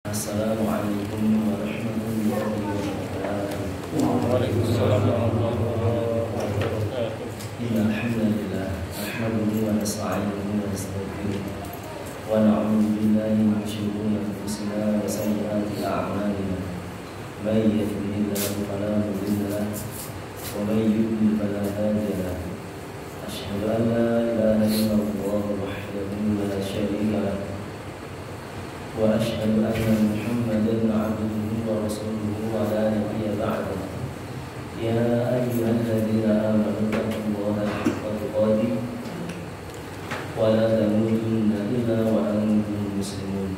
Assalamualaikum warahmatullahi wabarakatuh. Waalaikumsalam warahmatullahi wabarakatuh. Innal hamdalillah nahmaduhu wa nasta'inuhu wa nastaghfiruh wa na'udzu billahi min shururi anfusina wa sayyiati a'malina. May yahdihillahu fala mudilla lahu wa may yudlil fala hadiya lahu. Asyhadu an la ilaha illallah wahdahu la syarika lahu wa asyhadu anna Muhammadan 'abduhu wa rasuluhu wa la nabiyya ba'dahu. Ya ayyuhalladzina amanu taqullaha haqqa tuqatih wa la tamutunna illa wa antum muslimun.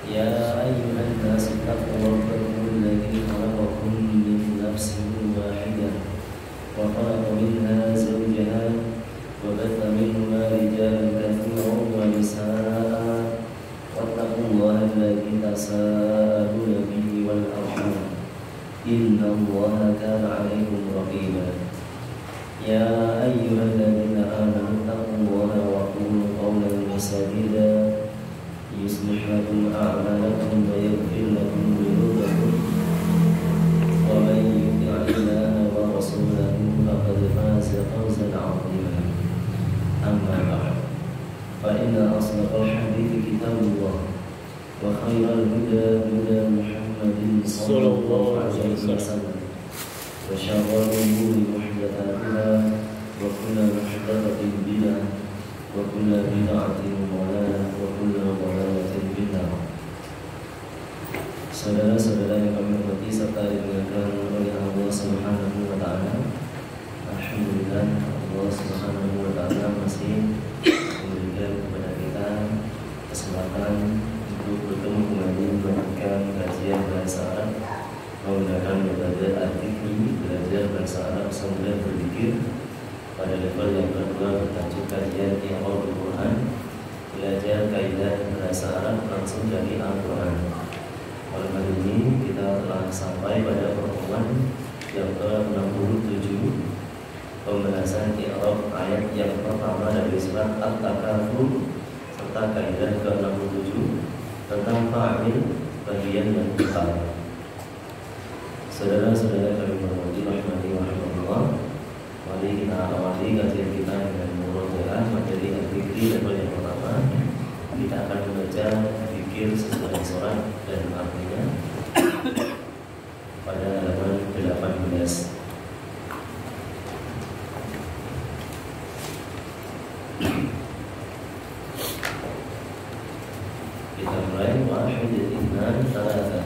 Ya ayyuhan nasu taqu rabbakum alladzi khalaqakum min nafsin wahidah wa khalaqa minha zawjaha wa batha minhuma rijalan katsiran wa nisaa'a wattaqullaha alladzi tasaaluna bihi wal arham innallaha kana 'alaykum raqiba. Ya ayyuhalladzina amanu taqullaha wa qulu qawlan sadida yuslih lakum a'malakum wa yaghfir lakum dhunubakum wa man yuti'illaha wa rasulahu faqad faza fawzan 'azima. Amma ba'd, fa inna asdaqal hadithi kitabullah wa khairal huda huda Muhammadin sallallahu alaihi wasallam wa syarrul umuri muhdatsatuha wa kullu muhdatsatin bid'ah wa kullu bid'atin dhalalah wa kullu dhalalatin finnar. Saudara-saudara yang kami hormati serta dimuliakan oleh Allah Subhanahu wa taala, alhamdulillah Allah Subhanahu wa taala masih memberikan kepada kita kesempatan untuk bertemu kembali melakukan kajian bahasa Arab menggunakan metode artikli belajar bahasa Arab sambil berzikir pada level yang kedua bertajuk kajian i'rab Al-Quran, belajar kaidah bahasa Arab langsung dari Al-Quran. Malam hari ini kita telah sampai pada pertemuan yang ke-67, pembahasan i'rab ayat yang pertama dari surat At-Takatsur serta kaidah ke-67 tentang fa'il bagian yang pertama. Saudara-saudara kami hormati rahmati wa rahmatullah, mari kita awali kajian kita dengan murojaah materi al-fikri level yang pertama. Kita akan membaca fikir sesuai surat dan artinya pada halaman 18. Kita mulai. Wahid, ithnan, thalatha.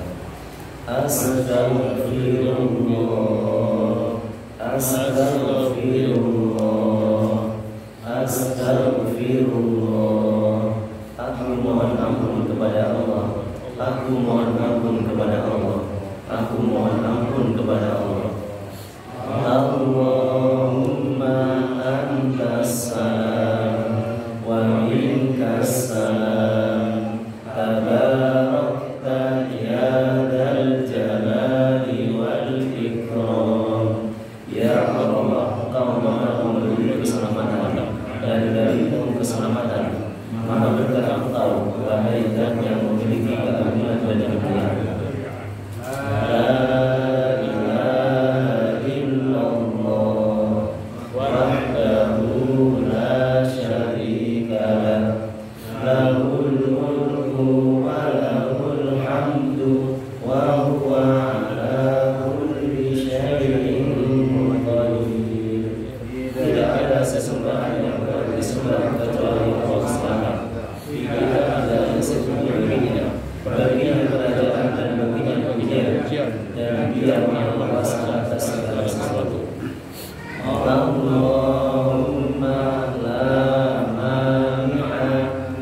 Astaghfirullah, astaghfirullah, astaghfirullah. Aku mohon ampun kepada Allah. Aku mohon ampun kepada Allah. Aku mohon ampun kepada Allah. Allahumma antas salam wa minkas salam. Tabarakta ya dzal jalali wal ikram. Ya Allah, Engkau Maha memberi keselamatan dan dari keselamatan. Maha berkah Engkau, wahai Zat yang memiliki keagungan dan kemuliaan. La ilaha illallah wahdahu la syarika lah, lahul mulku wa lahul hamdu wa huwa ala kulli syai'in qadir. Tidak ada sesembahan yang berhak disembah kecuali Allah Subhanahu. Tidak ada yang sebelumnya, baginya kerajaan dan baginya pujian, dan Dia yang berkuasa atas segala sesuatu. Allahumma la mani'a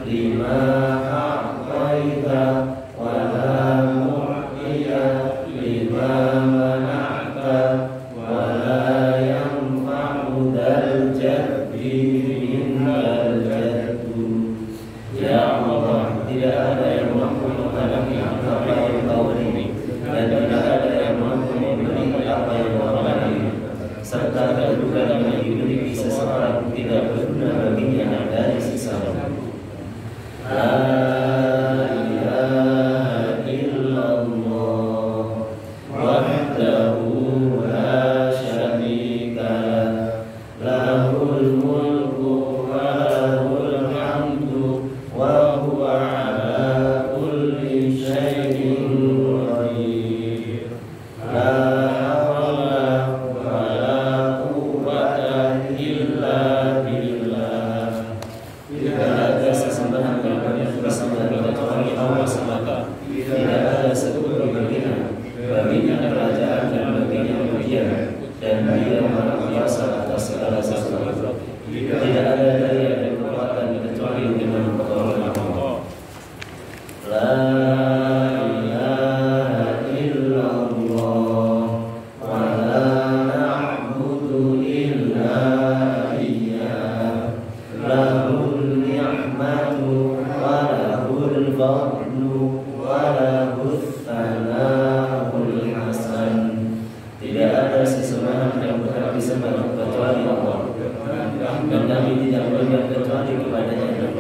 lima a'taita wa la mu'tiya lima mana'ta wa la yanfa'u dzal jaddi minkal jaddu. Ya Allah, tidak ada yang mampu menghadapi apa yang Kau beri, dan tidak ada yang mampu memberi apa lahus tsana'ul hasan. Tidak ada sesembahan yang berhak disembah kecuali Allah, dan kami tidak beribadah kecuali kepadanya.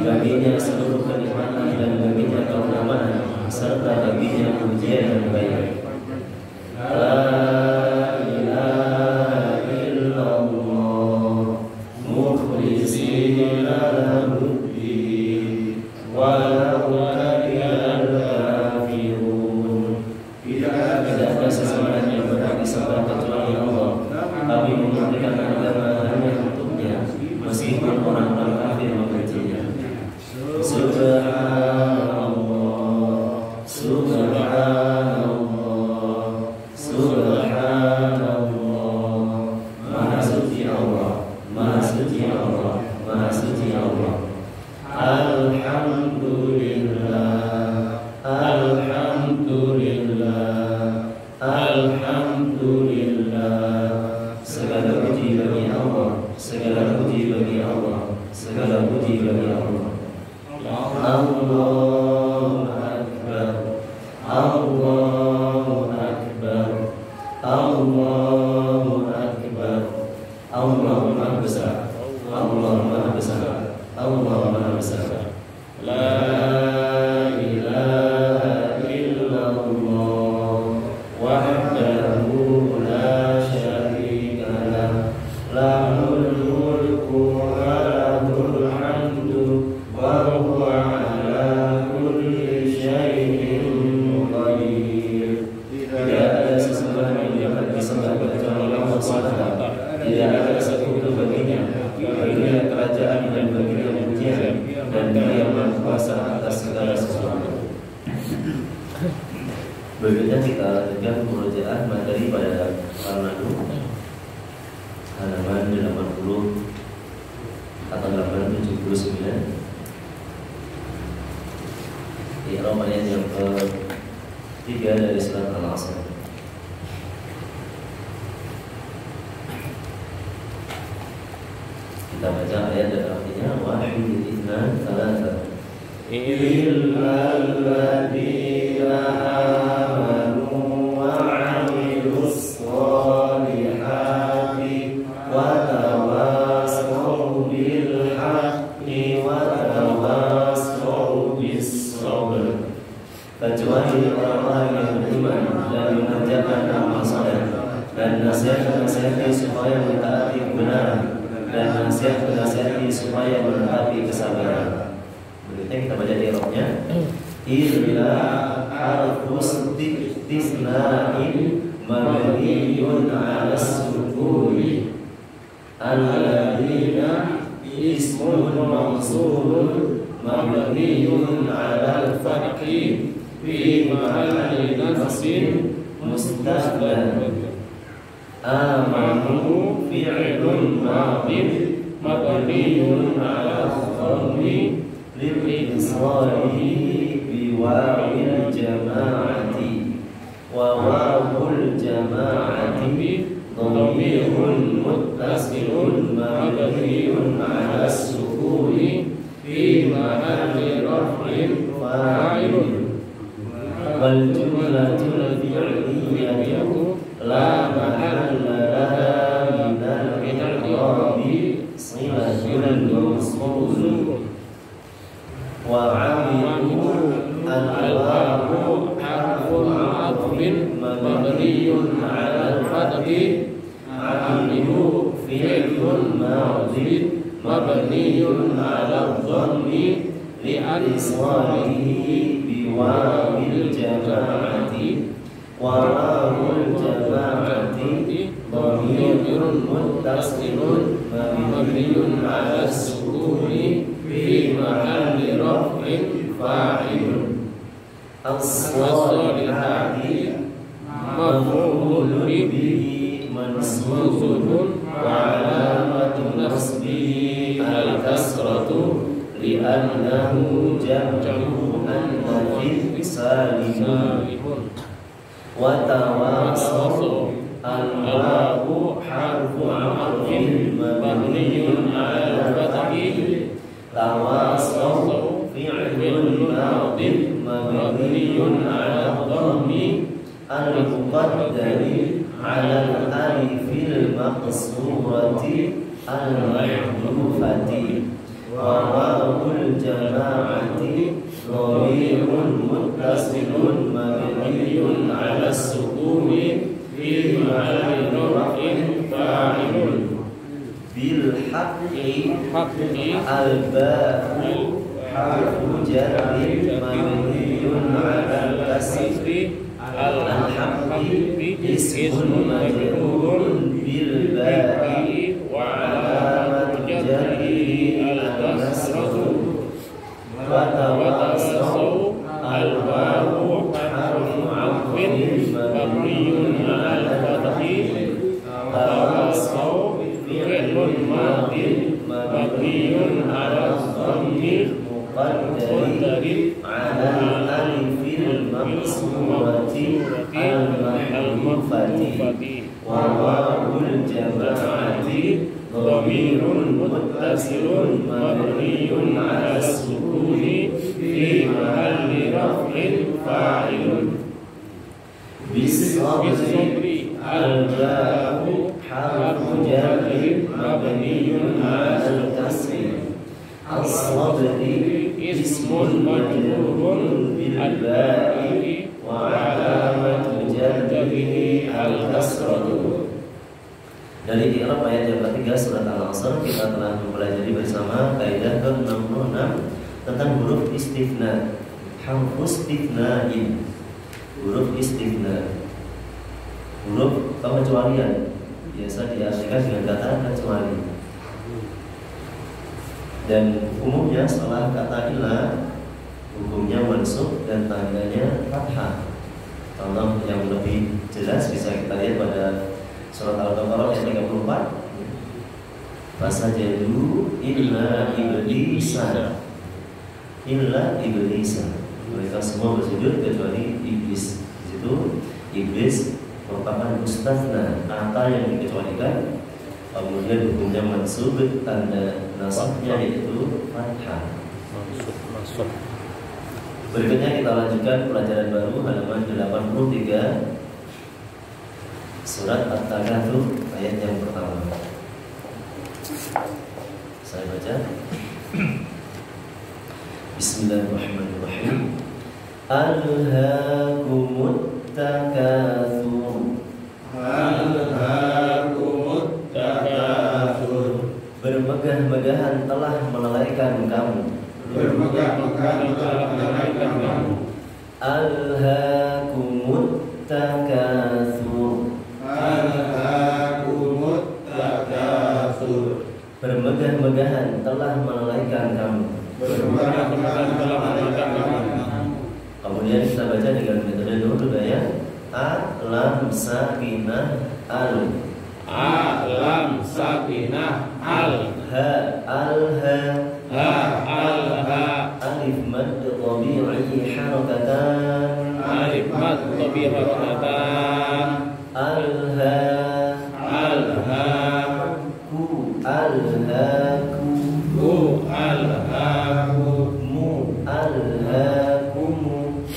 Baginya seluruh kenikmatan dan baginya keutamaan serta baginya pujian yang baik. La ilaha illallah mukhlishina lahuddin walau karihal kafirun. Tidak ada sesembahan yang berhak disembah kecuali Allah. Kami memurnikan agama hanya untuknya, meskipun orang-orang kafir membencinya. Subhanallah, subhanallah, subhanallah. Maha suci Allah, maha suci Allah, maha suci Allah. Alhamdulillah, alhamdulillah, alhamdulillah. Segala puji bagi Allah, segala puji bagi Allah, segala puji bagi Allah. Allahu Akbar, Allahu Akbar, Allahu Akbar. Allah Maha Besar, Allah Maha Besar, Allah Maha Besar. La ilaha illallah wahdahu la syarika lah, lahul mulku wa lahul hamdu wa huwa ala kulli syai'in qadir. Tidak ada sesembahan yang dapat disembah kecuali Allah SWT. Tidak ada sekutu baginya. Baginya kerajaan dan baginya pujian, dan Dia Maha Kuasa atas segala sesuatu. Berikutnya kita lanjutkan murojaah materi pada Al-Madu halaman 80 atau 879. Iqra ayat yang ke-3 dari surat Al-Asr. Kita baca ayat dan artinya wahid itnan salasa illal ladzina amanu wa 'amilus sholihati wa tawassaw bil haqqi wa tawassaw bis sabr. Kecuali orang-orang yang beriman dan mengerjakan amal saleh dan nasihat-nasihati supaya mentaati kebenaran dan nasihat-nasihati supaya menetapi kesabaran. Berikutnya kita baca dialognya. Illa harfus istisna'in mabniyun 'ala sukuni alladzina ismun mawsulun mabniyun 'ala al-fathi fi mahalli nasbin mustaqbal. Amanu fi'lun madin mabniyun 'ala dhammi lil-insarihi bi wawil jama'ati wa wawul jama'ati dhamirun muttasilun mabniyun 'ala sukuni fi mahalli raf'in fa'ilun wal jumlatul fi'liyatu la mahalla laha minal i'rabi silatul mawsul wa 'amilu al-wawu harfun 'athfin mabniyun 'ala al-fathi 'amilu fi'lun madin mabniyun 'ala ad-dhammi li'atisalihi biwawil jama'ati wa wawul jama'ati dhamirun muttasilun mabniyun 'ala sukuni fi mahalli raf'in fa'ilun. As-salihati maf'ulun bihi mansubun wa 'alamatu nasbihi al-kasratu li'annahu jam'u an-nafi salimun. Wa tawassaw al-wawu harfu 'athfin mabniyun 'ala al-fathi tawassaw fi'lun madin mabniyun ala dhammi al-muqaddari ala al-alifil maqsurati al-mahdhufati wa wawul jama'ati dhamirun muttasilun mabniyun ala sukuni fi mahalli raf'in fa'ilun bil haqqi al-ba'u harfu jarrin mabniyun ala al-kasri al-haqqi ismun majrurun bil ba'i wa alamatu jarrihi al-kasratu wa tawassaw al-wawu harfu 'athfin mabniyun ala al-fathi tawassaw fi'lun madin mabniyun ala dhammi muqaddarin ala al-alifil maqsurati al-mahdhufati wa wawul jama'ati dhamirun muttasilun mabniyun ala sukuni fi mahalli raf'in fa'ilun bis-sabri al-ba'u harfu jarrin mabniyun ala al-kasri as-sabri ismun majrurun bil ba'i wa alamatu jarrihi al-kasratu. Dari i'rab ayat yang ketiga surat Al-Asr kita telah mempelajari bersama kaidah ke-66 tentang huruf istifna. Harfus istifna'in, huruf istifna, huruf pengecualian, biasa diartikan dengan kata kecuali. Dan umumnya setelah kata ila hukumnya mansub dan tandanya fathah. Contoh yang lebih jelas bisa kita lihat pada surat Al-Baqarah ayat 34. Fasajadu illa iblisa. Illa iblisa. Mereka semua bersujud kecuali iblis. Di situ iblis merupakan mustafna, kata yang dikecualikan. Kemudian hukumnya mansub, tanda nasabnya yaitu fathah. Mansub. Berikutnya kita lanjutkan pelajaran baru halaman 83 surat At-Takatsur ayat yang pertama. Saya baca. Bismillahirrahmanirrahim. Alhaakumut takatsur. Alhaakumut takatsur. Bermegah-megahan telah melalaikan kamu. Bermegah-megahan telah melalaikan kamu. Alhaakumut takatsur. Alhaakumut takatsur. Bermegah-megahan telah melalaikan kamu. Bermegah-megahan telah melalaikan kamu. Kemudian kita baca dengan metode dulu ya. Alam sakinah al. Alam sakinah al. Ha al-ha. Ha al-ha. Alif mad tabi'i harakatan. Alif mad tabi'i harakatan. Al-ha. Al-ha. Ku al-ha-ku. Ku al-ha-ku. Mu al-ha-kum.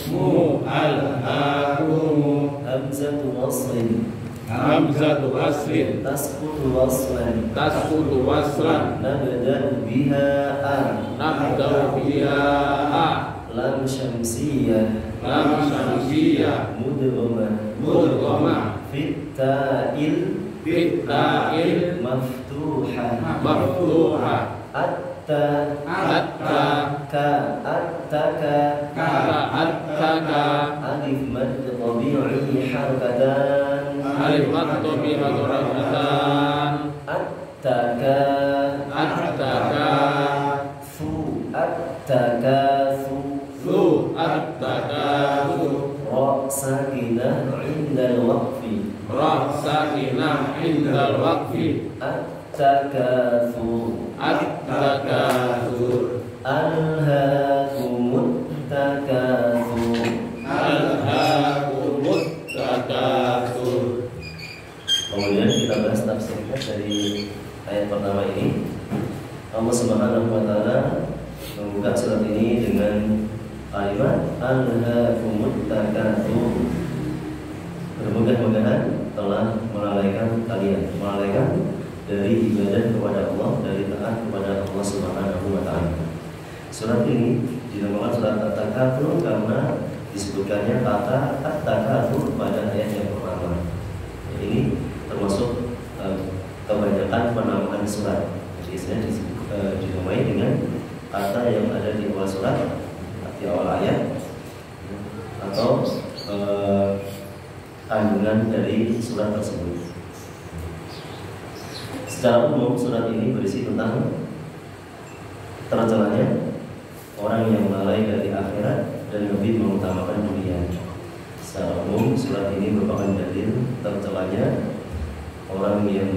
Mu al-ha-kum. Hamzatu waslin. Hamzatu waslin. Tasqutu waslan. Tasqutu waslan. Nabda'u biha a. Nabda'u biha a. Lam syamsiyah. Lam syamsiyah. Mudghamah. Mudghamah. Fitta'il. Fitta'il. Maftuhah. Maftuhah. Atta. Atta. Ka. Attaka. Ka. Attaka. Alif mad tabi'i harakatan. Alif mad tabi'i harakatan. Attaka. Attaka. Fu. Attaka. Fu. Attaka. Ra sakinah indal waqfi. Ra sakinah indal waqfi. At-takatsur. At-takatsur. Alhaakumut takatsur. Alhaakumut takatsur. Kemudian kita bahas tafsirnya dari ayat pertama ini. Allah Subhanahu wa taala membuka surat ini dengan kalimat alhaakumut takatsur, bermegah-megahan telah melalaikan kalian, melalaikan dari ibadah kepada Allah, dari taat kepada Allah Subhanahu wa Ta'ala. Surat ini dinamakan surat At-Takatsur karena disebutkannya kata At-Takatsur pada ayat yang pertama. Ini termasuk kebanyakan penamaan surat. Biasanya dinamai dengan kata yang ada di awal surat, di awal ayat, atau kandungan dari surat tersebut. Secara umum surat ini berisi tentang tercelanya orang yang lalai dari akhirat dan lebih mengutamakan dunia. Secara umum surat ini merupakan dalil tercelanya orang yang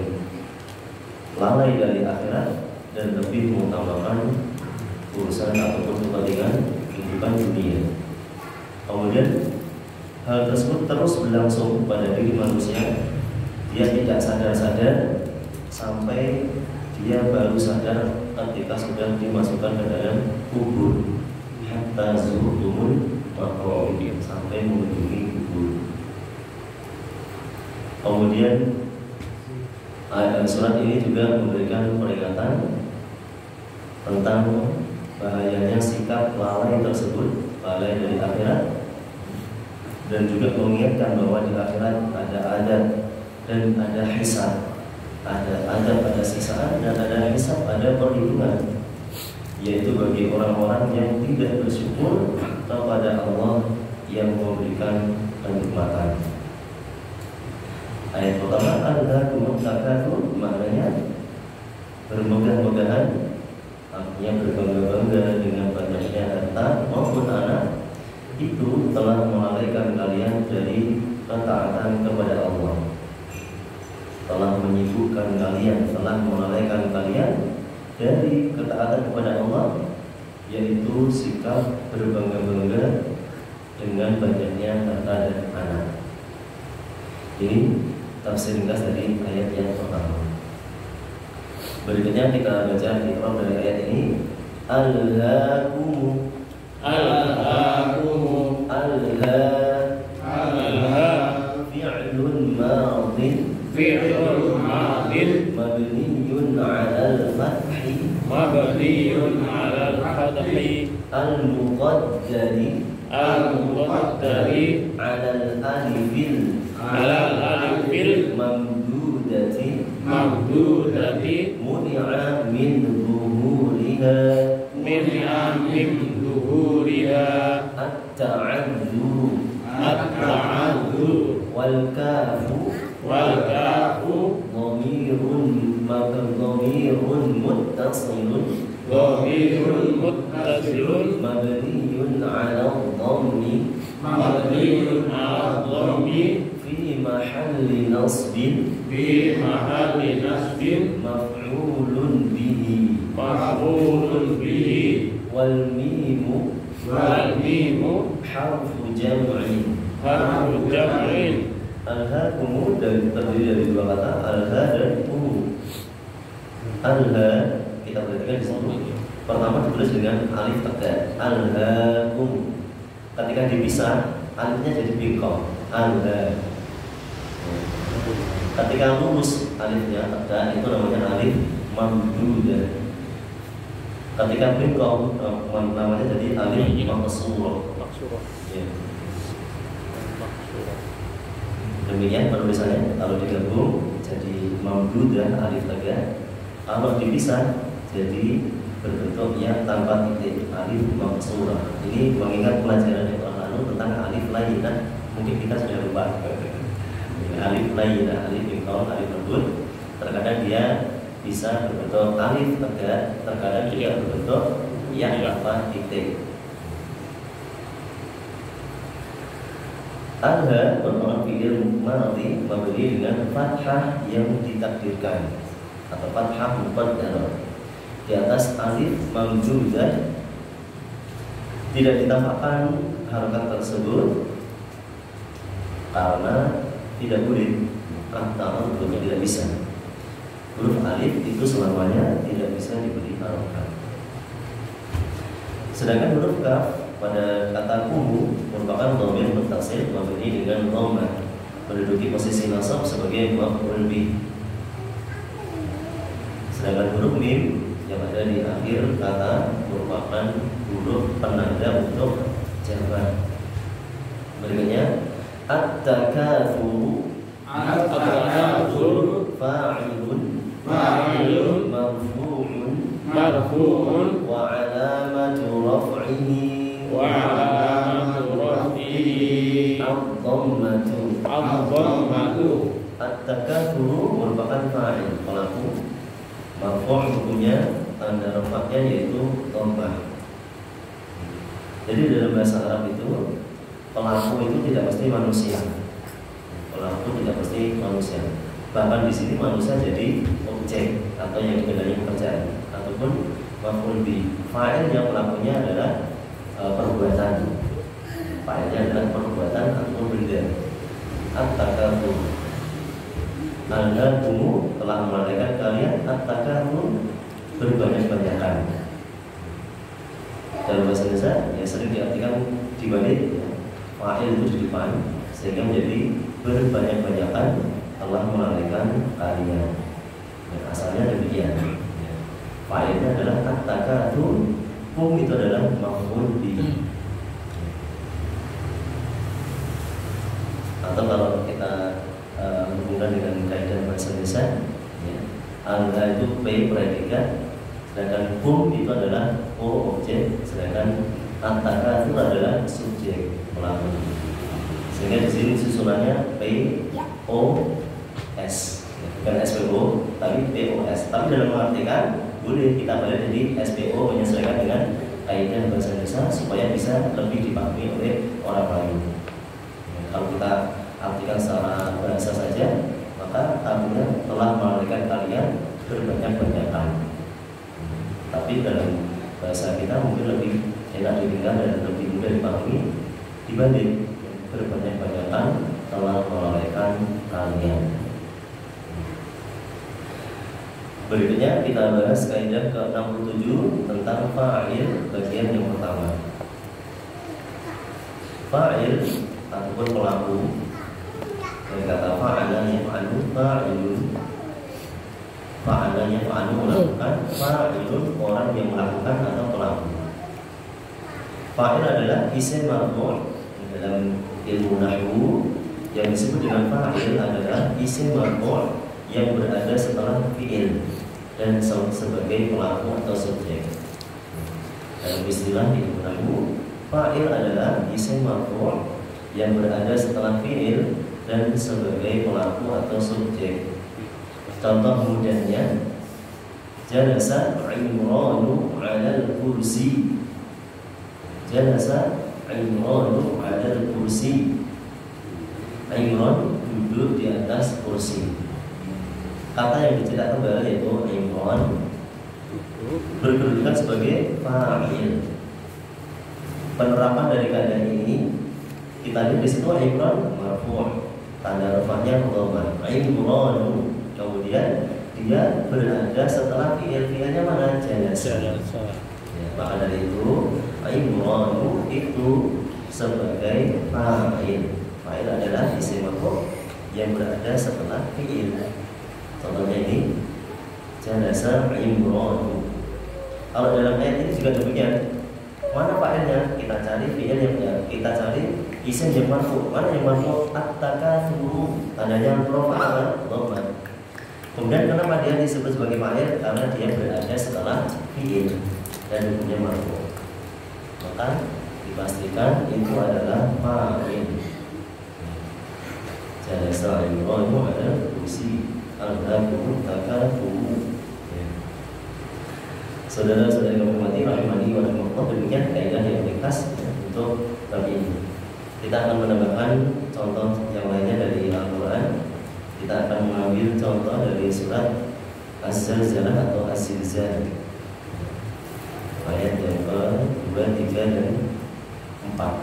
lalai dari akhirat dan lebih mengutamakan urusan ataupun kepentingan kehidupan dunia. Kemudian hal tersebut terus berlangsung pada diri manusia. Dia tidak sadar-sadar sampai dia baru sadar ketika sudah dimasukkan ke dalam kubur. Hatta zurtumul maqabir, sampai mengunjungi kubur. Kemudian surat ini juga memberikan peringatan tentang bahayanya sikap lalai tersebut, lalai dari akhirat, dan juga mengingatkan bahwa di akhirat ada adab dan ada hisab. Ada adab, ada siksaan, dan ada hisab, ada perhitungan, yaitu bagi orang-orang yang tidak bersyukur kepada Allah yang memberikan kenikmatan. Ayat pertama, alhaakumut takatsur, maknanya bermegah-megahan, artinya berbangga-bangga dengan banyaknya harta maupun anak, itu telah melalaikan kalian dari ketaatan kepada Allah, telah menyibukkan kalian, telah melalaikan kalian dari ketaatan kepada Allah, yaitu sikap berbangga-bangga dengan banyaknya harta dan anak. Ini tafsir ringkas dari ayat yang pertama. Berikutnya kita baca iqra dari ayat ini. Alhaakum, alhaakum, fi'lun madin, fi'lun madin, mabniyun 'alal fathi, mabniyun 'alal fathi, al-muqaddari, al-muqaddari, 'alal alifil, alal alifil, mamdudati, mamdudati, muni'a min zuhuriha, min'a min zuhuriha, at-ta'addu, at-ta'addu, wal kafu, wal kafu, dhamirun muttasilun, dhamirun muttasilun, mabniyun 'ala dhammi, mabniyun 'ala dhammi, fi mahalli nasbin, fi mahalli nasbin, maf'ulun bihi, maf'ulun bihi, wal mimu, wal mimu, harfu jam'in. harfu jam'in. Alhaakum terdiri dari dua kata, alha dan kum. Alha kita perhatikan di sini. Pertama ditulis dengan alif tegak, alhaakum. Ketika dipisah, alifnya jadi bingkong, alha. Ketika lurus alifnya tegak, itu namanya alif mamdudah. Ketika bingkong, namanya jadi alif maqsurah. Ya. Demikian penulisannya. Kalau digabung jadi mamdudah alif tegak, kalau dipisah jadi berbentuk yang tanpa titik, alif maqsurah. Ini mengingat pelajaran yang lalu tentang alif layyinah. Mungkin kita sudah lupa. Alif layyinah, alif bingkong, alif lembut. Terkadang dia bisa berbentuk alif tegak, terkadang juga berbentuk yang tanpa titik. Alha merupakan fi'il madhi mabni dengan fathah yang ditakdirkan atau fathah muqaddarah di atas alif mamdudah, tidak ditambahkan harokat tersebut karena tidak boleh atau tidak bisa. Huruf alif itu selamanya tidak bisa diberi harokat. Sedangkan huruf kaf pada kata kumu merupakan dhamir muttasil mabni dengan dhammah, menduduki posisi nasab sebagai maf'ul bih. Sedangkan huruf mim yang ada di akhir kata merupakan huruf penanda untuk jamak. Berikutnya at-takatsur fa'ilun marfu'un wa 'alamatu raf'ihi ad-dhammatu. At-takatsur merupakan fa'il pelaku, marfu' hukumnya tanda rafa'nya yaitu dhammah. Jadi dalam bahasa Arab itu pelaku itu tidak mesti manusia. Pelaku tidak mesti manusia. Bahkan di sini manusia jadi objek atau yang dikenai pekerjaan ataupun maf'ul bih. Fa'ilnya pelakunya adalah perbuatan. Fa'ilnya adalah perbuatan atau benda. At-takatsur. Al-lakum telah melalaikan kalian at-takatsur berbanyak-banyakan. Dalam bahasa Indonesia ya sering diartikan dibalik ya. Fa'il itu di depan sehingga menjadi berbanyak-banyakan telah melalaikan kalian. Dan asalnya demikian. Fa'ilnya adalah at-takatsur, hum itu adalah maf'ul bih. Atau kalau kita hubungkan dengan kaidah bahasa Indonesia, ya, al itu p predikat, sedangkan hum itu adalah o objek, sedangkan at-takatsur adalah subjek pelaku. Sehingga di sini susunannya p o s, bukan SPO tapi POS. Tapi dalam mengartikan boleh kita balik jadi SPO menyesuaikan dengan kaidah bahasa Indonesia supaya bisa lebih dipahami oleh orang lain. Kalau kita artikan secara bahasa saja, maka artinya telah melalaikan kalian berbanyak-banyakan. Tapi dalam bahasa kita mungkin lebih enak didengar dan lebih mudah dipahami dibanding berbanyak-banyakan telah melalaikan kalian. Berikutnya kita bahas kaidah ke-67 tentang fa'il bagian yang pertama. Fa'il ataupun pelaku, dari kata fa'ala yaf'alu fa'ilun. Fa'ala yaf'alu melakukan, fa'ilun orang yang melakukan atau pelaku. Fa'il adalah isim marfu'. Dalam ilmu nahwu yang disebut dengan fa'il adalah isim marfu' yang berada setelah fi'il dan sebagai pelaku atau subjek. Dalam istilah ilmu nahwu, fa'il adalah isim marfu' yang berada setelah fi'il dan sebagai pelaku atau subjek. Contoh mudahnya, jalasa Imranu 'alal kursi. Jalasa Imranu 'alal kursi. Imran duduk di atas kursi. Kata yang dicetak kembali yaitu Imran berkedudukan sebagai fa'il. Penerapan dari keadaan ini kita lihat di situ Imran marfu', tanda rafa'nya dhammah. Imranu, kemudian dia berada setelah fi'ilnya mana? Jalasa. Ya, maka dari itu Imranu itu sebagai fa'il. Fa'il adalah isim marfu' yang berada setelah fi'il. Contohnya ini jalasa Imranu. Kalau dalam ayat ini juga demikian. Mana fa'ilnya? Kita cari fi'il yang kita cari isim yang marfu'. Mana yang marfu'? At-takatsur. Tandanya rafa'ah dhammah. Kemudian kenapa dia disebut sebagai fa'il? Karena dia berada setelah fi'il dan hukumnya marfu'. Maka dipastikan itu adalah fa'il. Jalasa Imranu 'alal kursi. Al-hakum takatsur. Saudara-saudara yang hormati rahimani wa rahimakumullah, demikian kaidah yang ringkas untuk bab ini. Kita akan menambahkan contoh yang lainnya dari Al-Quran. Kita akan mengambil contoh dari surat Az-Zalzalah atau Az-Zilzal, ayat yang ke-2, 3, dan 4,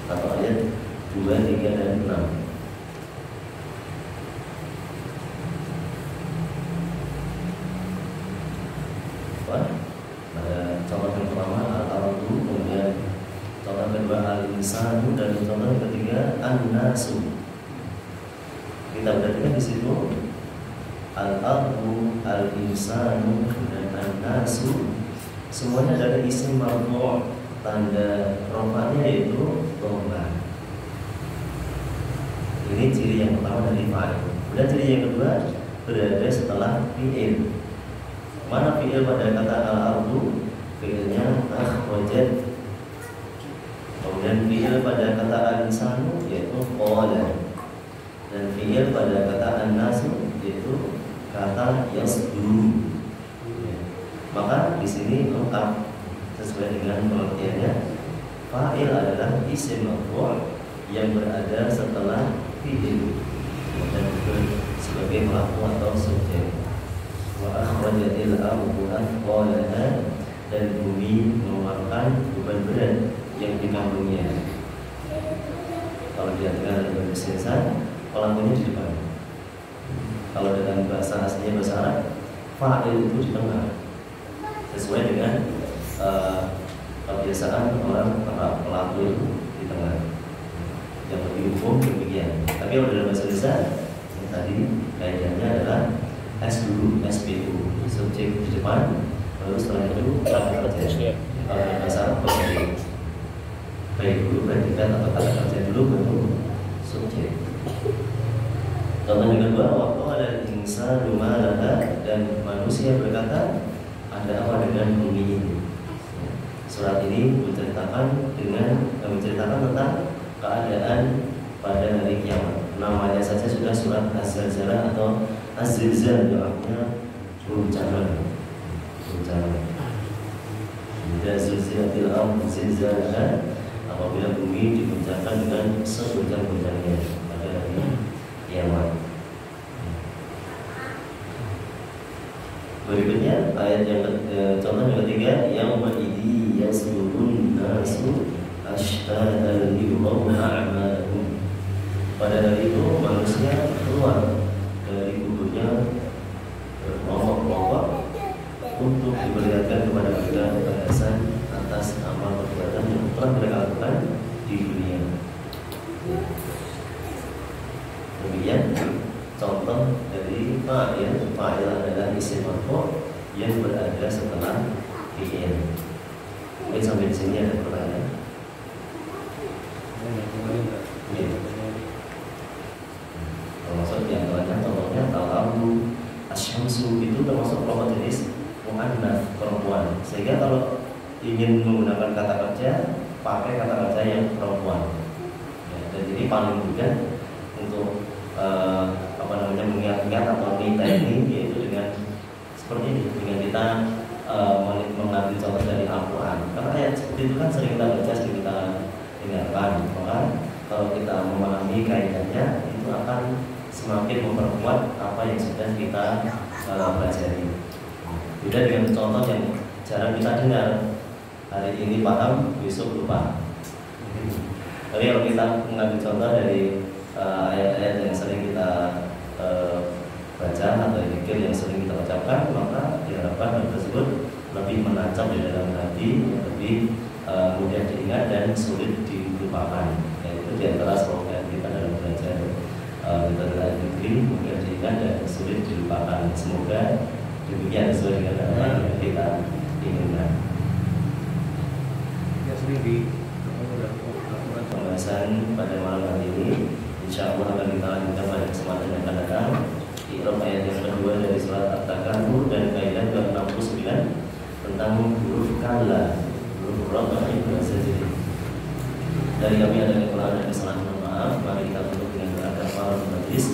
atau ayat 2, 3, dan 6. What? al-insanu, dan contoh yang ketiga an-nasu. Kita perhatikan di situ al-ardu, al-insanu, dan an-nasu semuanya adalah isim marfu', tanda rofa'nya yaitu dhamma. Ini ciri yang pertama dari fa'il. Dan ciri yang kedua berada setelah fi'il. Mana fi'il pada kata al-ardu? Fi'ilnya akhrajat. Kemudian fi'il pada kata al-insanu yaitu qala. Dan fi'il pada kata an-nasu yaitu kata yasduru. Maka di sini lengkap sesuai dengan pengertiannya. Fa'il adalah isim marfu' yang berada setelah fi'il dan sebagai pelaku atau subjek. Wa akhrajatil ardu athqalaha, dan bumi mengeluarkan beban berat yang dikandungnya. Kalau diartikan dalam bahasa Indonesia, pelakunya di depan. Kalau dalam bahasa aslinya bahasa Arab, fa'il itu di tengah, sesuai dengan kebiasaan orang Arab, pelaku itu di tengah. Yang lebih umum demikian. Tapi kalau dalam bahasa Indonesia yang tadi kaidahnya adalah S dulu, SPU, subjek di depan, lalu setelah itu kata kerja. Kalau dalam bahasa Arab seperti baik dulu predikat atau kata kerja dulu baru subjek. Contoh yang kedua, waktu ada insanu ma laha, dan manusia berkata, ada apa dengan bumi ini? Surat ini menceritakan tentang keadaan pada hari kiamat. Namanya saja sudah surat Az-Zalzalah atau Az-Zilzal, yang artinya guncangan. Jika zulzilatil ardu zilzalaha, apabila bumi diguncangkan dengan seguncang-guncangnya pada hari kiamat. Berikutnya ayat yang contoh yang ketiga, yauma idzi yasdurun nasu ashtatan liyuraw a'malahum. Pada hari itu manusia keluar dari kuburnya berkelompok-kelompok untuk diperlihatkan kepada mereka balasan atas amal perbuatan yang telah mereka lakukan di dunia. Demikian contoh dari fa'il. Fa'il adalah isim marfu' yang berada setelah fi'il. Mungkin sampai di sini ada pertanyaan. Termasuk yang lainnya, contohnya al-ardu, asyamsu, itu termasuk kelompok jenis muannats, perempuan. Sehingga kalau ingin menggunakan kata kerja, pakai kata kerja yang perempuan. Ya, dan ini paling mudah untuk mengingat-ingat atau kita ini, yaitu dengan seperti ini, dengan kita mengambil contoh dari Al-Quran. Karena ayat seperti itu kan sering kita baca, sering kita dengarkan. Maka kalau kita memahami kaidahnya, itu akan semakin memperkuat apa yang sudah kita pelajari. Beda dengan contoh yang jarang kita dengar. Hari ini paham, besok lupa. Tapi kalau kita mengambil contoh dari ayat-ayat yang sering kita baca atau zikir yang sering kita ucapkan, maka diharapkan hal tersebut lebih menancap di dalam hati, lebih mudah diingat dan sulit dilupakan. Itu diantara slogan kita dalam belajar metode zikir, mudah diingat dan sulit dilupakan. Semoga demikian sesuai dengan apa yang kita inginkan. Pembahasan pada malam hari ini insya Allah akan kita lanjutkan pada kesempatan yang akan datang. Iqra ayat yang kedua dari surat At-Takatsur dan kaidah ke-69 tentang huruf kalla, huruf roh yang bahasa jadi. Dari kami ada kekurangan dan kesalahan, mohon maaf. Mari kita tutup dengan beradab para majlis.